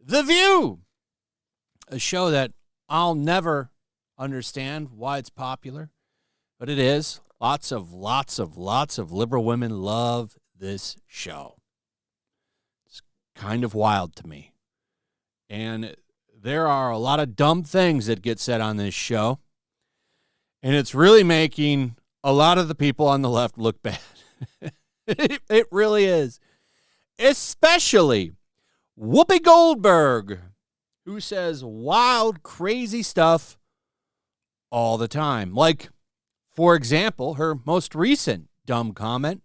The View, a show that I'll never understand why it's popular, but it is. Lots of liberal women love this show. It's kind of wild to me. And there are a lot of dumb things that get said on this show, and it's really making a lot of the people on the left look bad. It really is. Especially Whoopi Goldberg, who says wild, crazy stuff all the time. Like, for example, her most recent dumb comment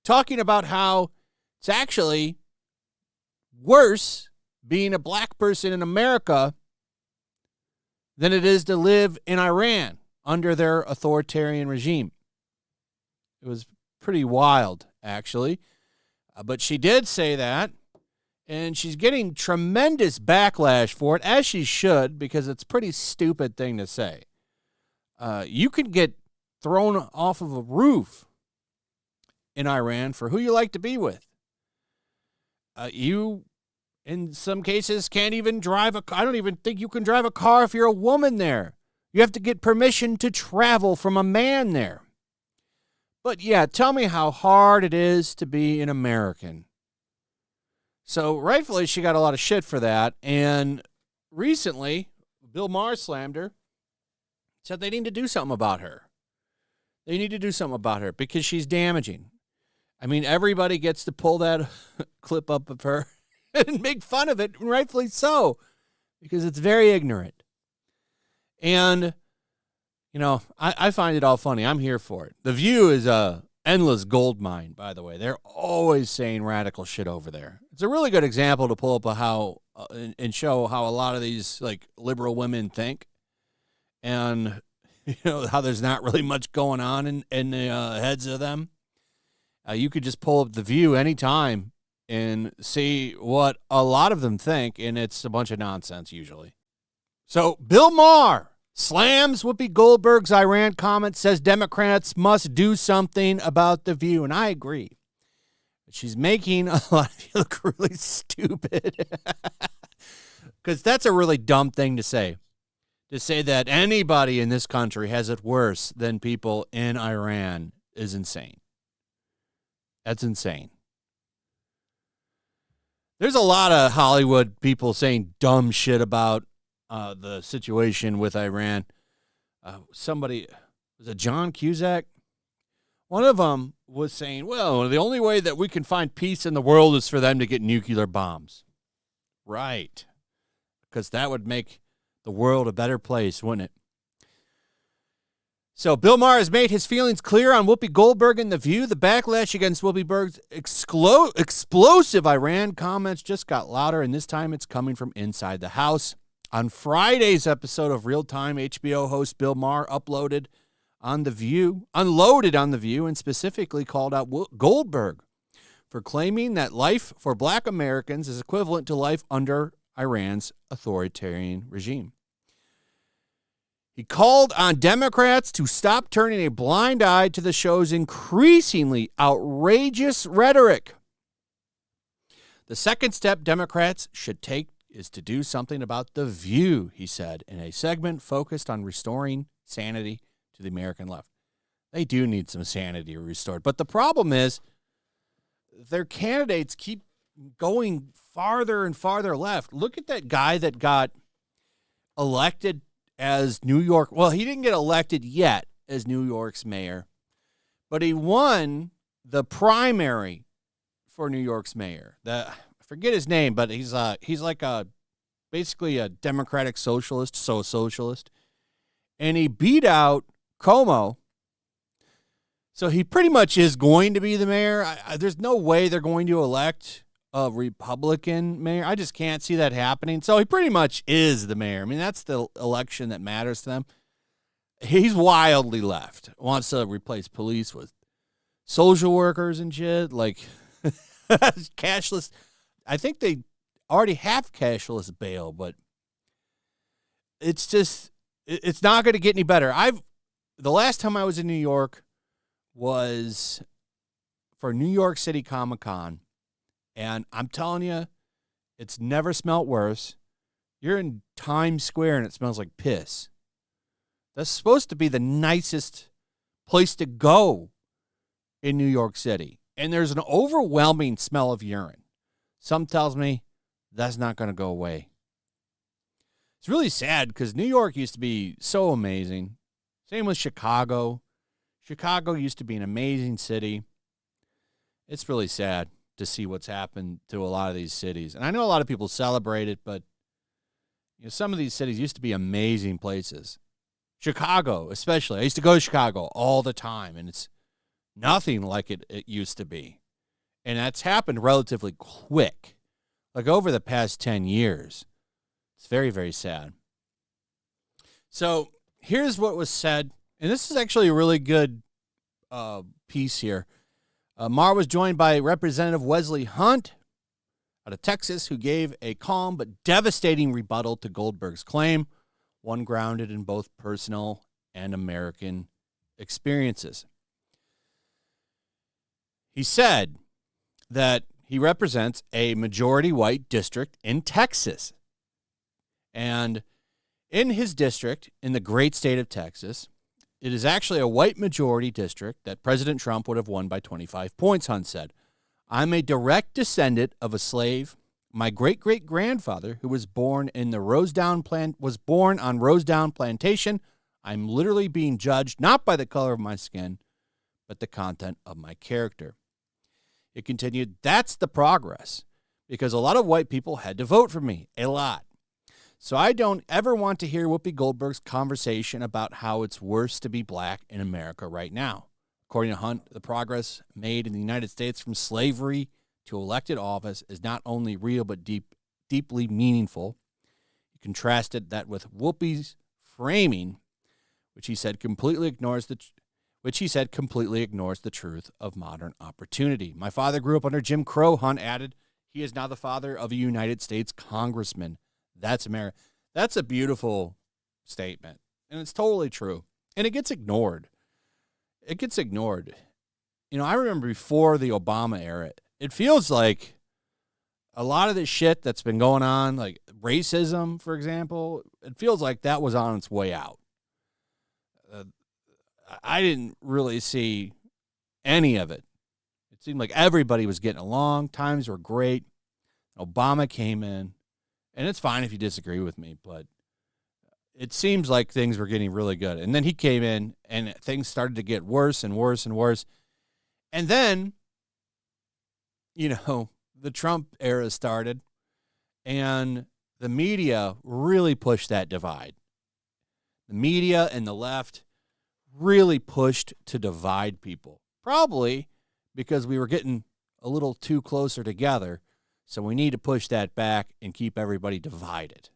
talking about how it's actually worse being a black person in America than it is to live in Iran under their authoritarian regime. It was pretty wild, actually. But she did say that. And she's getting tremendous backlash for it, as she should, because it's a pretty stupid thing to say. You can get thrown off of a roof in Iran for who you like to be with. You, in some cases, can't even drive a car. I don't even think you can drive a car if you're a woman there. You have to get permission to travel from a man there. But yeah, tell me how hard it is to be an American. So rightfully, she got a lot of shit for that. And recently, Bill Maher slammed her, said they need to do something about her. They need to do something about her because she's damaging. I mean, everybody gets to pull that clip up of her and make fun of it, and rightfully so, because it's very ignorant. And, you know, I find it all funny. I'm here for it. The View is a endless gold mine, by the way. They're always saying radical shit over there. It's a really good example to pull up of how and show how a lot of these like liberal women think, and you know how there's not really much going on in the heads of them. You could just pull up The View anytime and see what a lot of them think, and it's a bunch of nonsense usually. So Bill Maher slams Whoopi Goldberg's Iran comment, says Democrats must do something about The View, and I agree. She's making a lot of you look really stupid. Because that's a really dumb thing to say. To say that anybody in this country has it worse than people in Iran is insane. That's insane. There's a lot of Hollywood people saying dumb shit about the situation with Iran. Somebody, was it John Cusack? One of them was saying, well, the only way that we can find peace in the world is for them to get nuclear bombs. Right. Because that would make the world a better place, wouldn't it? So Bill Maher has made his feelings clear on Whoopi Goldberg and The View. The backlash against Whoopi Goldberg's explosive Iran comments just got louder, and this time it's coming from inside the house. On Friday's episode of Real Time, HBO host Bill Maher unloaded on The View, and specifically called out Goldberg for claiming that life for black Americans is equivalent to life under Iran's authoritarian regime. He called on Democrats to stop turning a blind eye to the show's increasingly outrageous rhetoric. The second step Democrats should take is to do something about The View, he said, in a segment focused on restoring sanity to the American left. They do need some sanity restored. But the problem is their candidates keep going farther and farther left. Look at that guy that got elected as New York. Well, he didn't get elected yet as New York's mayor, but he won the primary for New York's mayor. I forget his name, but he's like basically a democratic socialist, socialist, and he beat out Cuomo. So he pretty much is going to be the mayor. There's no way they're going to elect a Republican mayor. I just can't see that happening. So he pretty much is the mayor. I mean, that's the election that matters to them. He's wildly left. Wants to replace police with social workers and shit. Like cashless. I think they already have cashless bail, but it's just, it's not going to get any better. The last time I was in New York, was for New York City Comic-Con, and I'm telling you, it's never smelt worse. You're in Times Square and it smells like piss. That's supposed to be the nicest place to go in New York City. And there's an overwhelming smell of urine. Some tells me that's not going to go away. It's really sad because New York used to be so amazing. Same with Chicago. Chicago used to be an amazing city. It's really sad to see what's happened to a lot of these cities. And I know a lot of people celebrate it, but some of these cities used to be amazing places. Chicago, especially. I used to go to Chicago all the time, and it's nothing like it used to be. And that's happened relatively quick, like over the past 10 years. It's very, very sad. So here's what was said, and this is actually a really good piece here. Maher was joined by Representative Wesley Hunt out of Texas, who gave a calm but devastating rebuttal to Goldberg's claim, one grounded in both personal and American experiences. He said that he represents a majority white district in Texas. And in his district, in the great state of Texas, it is actually a white majority district that President Trump would have won by 25 points, Hunt said. I'm a direct descendant of a slave. My great-great-grandfather, who was born on Rosedown Plantation. I'm literally being judged not by the color of my skin, but the content of my character. It continued, that's the progress, because a lot of white people had to vote for me, a lot. So I don't ever want to hear Whoopi Goldberg's conversation about how it's worse to be black in America right now. According to Hunt, the progress made in the United States from slavery to elected office is not only real but deeply meaningful. He contrasted that with Whoopi's framing, which he said completely ignores the truth of modern opportunity. My father grew up under Jim Crow, Hunt added. He is now the father of a United States congressman. That's America. That's a beautiful statement, and it's totally true. And it gets ignored. I remember before the Obama era, it feels like a lot of this shit that's been going on, like racism, for example, it feels like that was on its way out. I didn't really see any of it. It seemed like everybody was getting along. Times were great. Obama came in, and it's fine if you disagree with me, but it seems like things were getting really good. And then he came in, and things started to get worse and worse and worse. And then, the Trump era started, and the media really pushed that divide. The media and the left really pushed to divide people, probably because we were getting a little too closer together, so we need to push that back and keep everybody divided.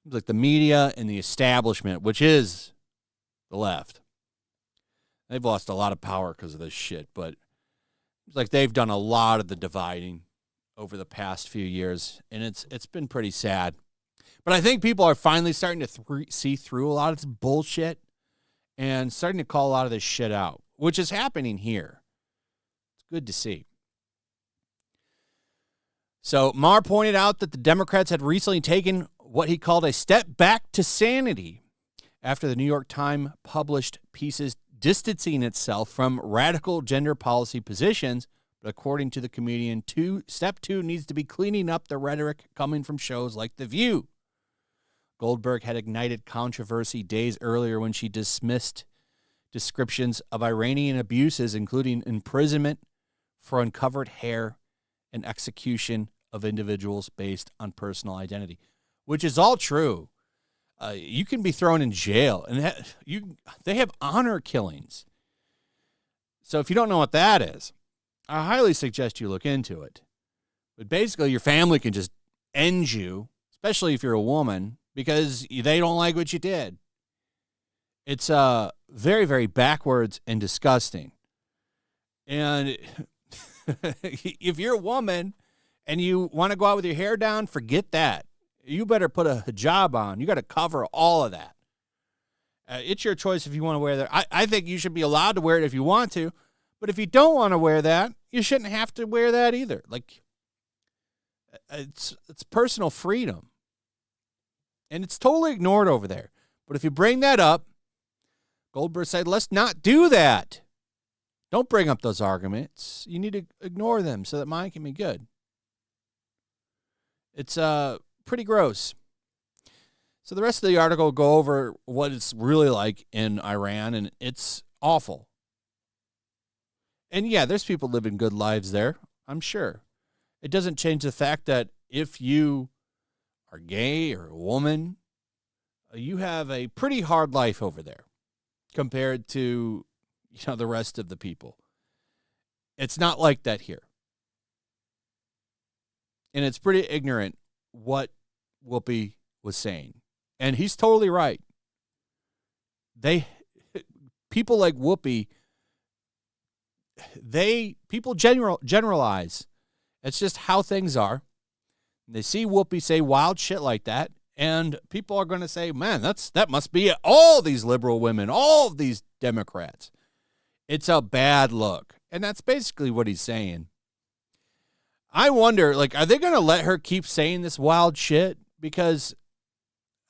Like the media and the establishment, which is the left, they've lost a lot of power because of this shit, but it's like they've done a lot of the dividing over the past few years, and it's been pretty sad. But I think people are finally starting to see through a lot of this bullshit and starting to call a lot of this shit out, which is happening here. It's good to see. So Maher pointed out that the Democrats had recently taken what he called a step back to sanity after the New York Times published pieces distancing itself from radical gender policy positions. But according to the comedian, step two needs to be cleaning up the rhetoric coming from shows like The View. Goldberg had ignited controversy days earlier when she dismissed descriptions of Iranian abuses, including imprisonment for uncovered hair and execution of individuals based on personal identity, which is all true. You can be thrown in jail, and they have honor killings. So if you don't know what that is, I highly suggest you look into it. But basically, your family can just end you, especially if you're a woman, because they don't like what you did. It's very, very backwards and disgusting. And if you're a woman and you want to go out with your hair down, forget that. You better put a hijab on. You got to cover all of that. It's your choice if you want to wear that. I think you should be allowed to wear it if you want to, but if you don't want to wear that, you shouldn't have to wear that either. Like, it's personal freedom, and it's totally ignored over there. But if you bring that up, Goldberg said, let's not do that. Don't bring up those arguments. You need to ignore them so that mine can be good. It's pretty gross. So the rest of the article will go over what it's really like in Iran, and it's awful. And yeah, there's people living good lives there, I'm sure. It doesn't change the fact that if you are gay or a woman, you have a pretty hard life over there compared to, the rest of the people. It's not like that here. And it's pretty ignorant what Whoopi was saying. And he's totally right. People like Whoopi, people generalize. It's just how things are. They see Whoopi say wild shit like that, and people are going to say, man, that must be all these liberal women, all of these Democrats. It's a bad look. And that's basically what he's saying. I wonder, are they going to let her keep saying this wild shit? Because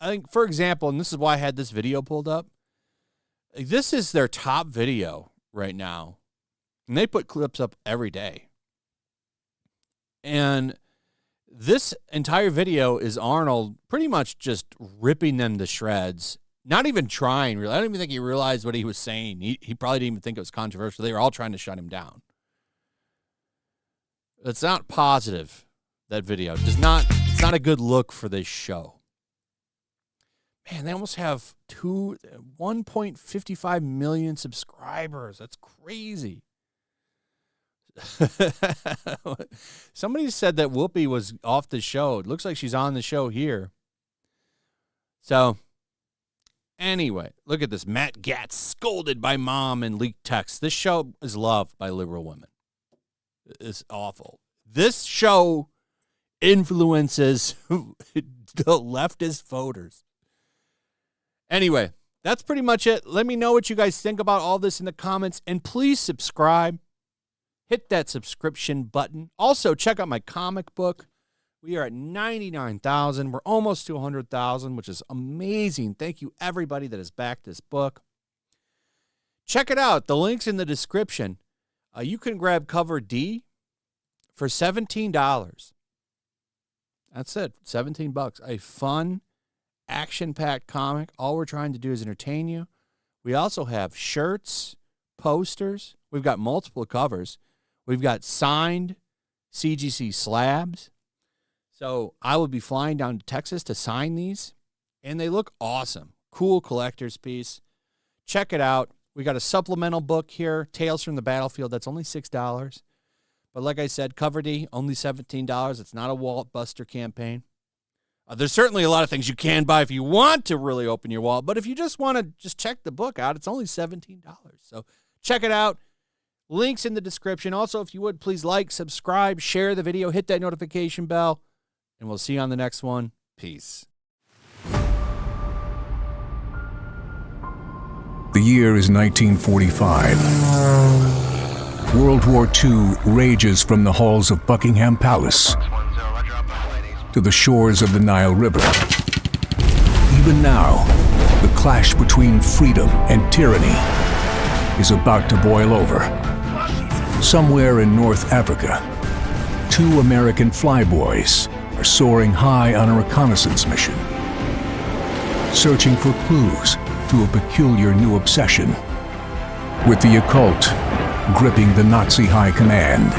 I think, for example, and this is why I had this video pulled up, this is their top video right now. And they put clips up every day. And this entire video is Arnold pretty much just ripping them to shreds. Not even trying, really. I don't even think he realized what he was saying. He probably didn't even think it was controversial. They were all trying to shut him down. It's not positive, that video. It's not a good look for this show. Man, they almost have 1.55 million subscribers. That's crazy. Somebody said that Whoopi was off the show. It looks like she's on the show here. So, anyway, look at this. Matt Gaetz scolded by mom in leaked text. This show is loved by liberal women. It's awful. This show influences the leftist voters. Anyway, that's pretty much it. Let me know what you guys think about all this in the comments, and please subscribe. Hit that subscription button. Also, check out my comic book. We are at 99,000. We're almost to 100,000, which is amazing. Thank you, everybody that has backed this book. Check it out. The link's in the description. You can grab cover D for $17. That's it, $17. A fun, action-packed comic. All we're trying to do is entertain you. We also have shirts, posters. We've got multiple covers. We've got signed CGC slabs. So I will be flying down to Texas to sign these, and they look awesome. Cool collector's piece. Check it out. We got a supplemental book here, Tales from the Battlefield. That's only $6. But like I said, cover D, only $17. It's not a wallet buster campaign. There's certainly a lot of things you can buy if you want to really open your wallet. But if you just want to just check the book out, it's only $17. So check it out. Links in the description. Also, if you would, please like, subscribe, share the video, hit that notification bell, and we'll see you on the next one. Peace. The year is 1945. World War II rages from the halls of Buckingham Palace to the shores of the Nile River. Even now, the clash between freedom and tyranny is about to boil over. Somewhere in North Africa, 2 American flyboys are soaring high on a reconnaissance mission, searching for clues to a peculiar new obsession, with the occult gripping the Nazi high command.